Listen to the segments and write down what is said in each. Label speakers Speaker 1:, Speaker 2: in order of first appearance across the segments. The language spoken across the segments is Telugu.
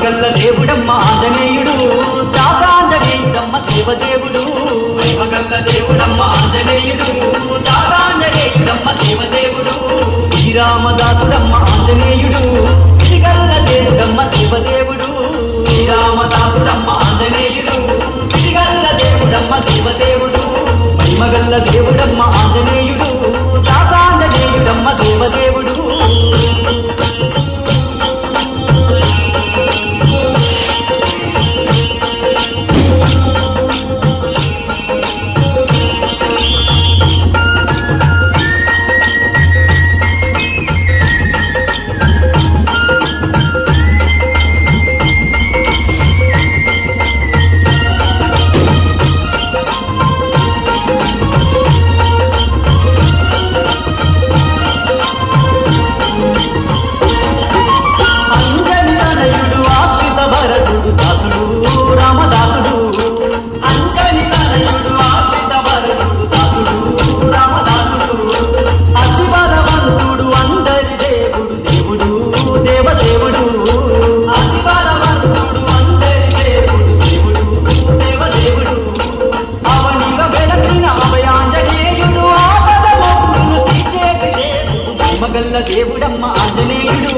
Speaker 1: మహిమగల్ల దేవుడమ్మ ఆంజనేయుడు దాసాంజనేయుడమ్మ దేవదేవుడు మహిమగల్ల దేవుడమ్మ ఆంజనేయుడు దాసాంజనేయుడమ్మ దేవదేవుడు శ్రీరామదాసుడమ్మ ఆంజనేయుడు శ్రీగల్ల దేవుడమ్మ దేవదేవుడు శ్రీరామదాసుడమ్మ ఆంజనేయుడు శ్రీగల్ల దేవుడమ్మ దేవదేవుడు మహిమగల్ల దేవుడమ్మ ఆంజనేయుడు దాసాంజనేయుడమ్మ దేవదేవుడు మహిమగల్ల దేవుడమ్మ ఆంజనేయుడు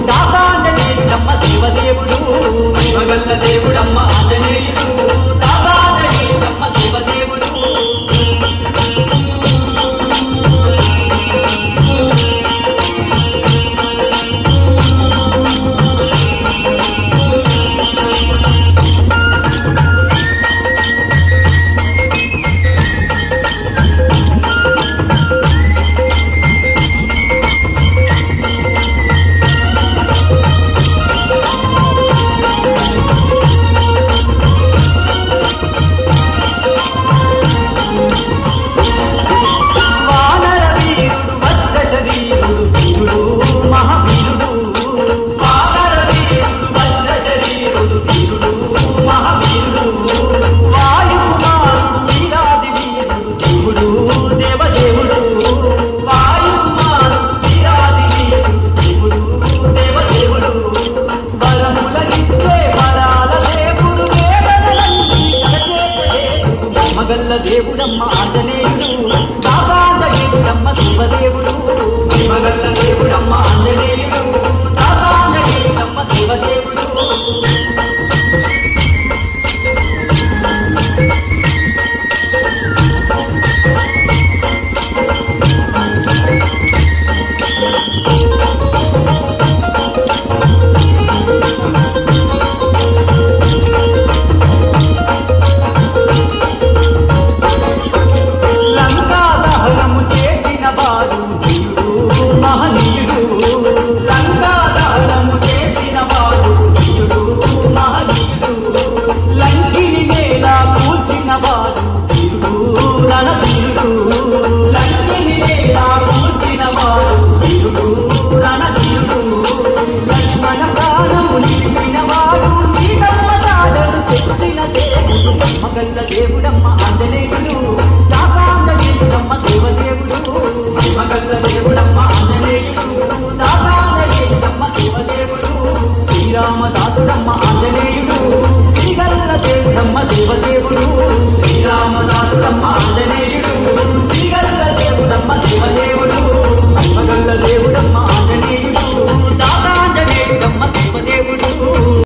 Speaker 1: దాసాంజనేయుడమ్మ దేవదేవుడు మహిమగల్ల దేవుడమ్మ ఆంజనేయుడు దాసాంజనేయుడమ్మ దేవదేవుడు మహిమగల్ల దేవుడమ్మ ఆంజనేయుడు దాసాంజనేయుడమ్మ దేవదేవుడు మహిమగల్ల దేవుడమ్మ ఆంజనేయుడు దాసాంజనేయుడమ్మ దేవదేవుడు మహిమగల్ల దేవుడమ్మ ఆంజనేయుడు దాసాంజనేయుడమ్మ దేవదేవుడు మహిమగల్ల దేవుడమ్మ ఆంజనేయుడు దాసాంజనేయుడమ్మ దేవదేవుడు శ్రీరామదాసుడమ్మ ఆంజనేయుడు శ్రీగల్ల దేవుడమ్మ దేవదేవుడు శ్రీరామదాసుడమ్మ ఆంజనేయుడు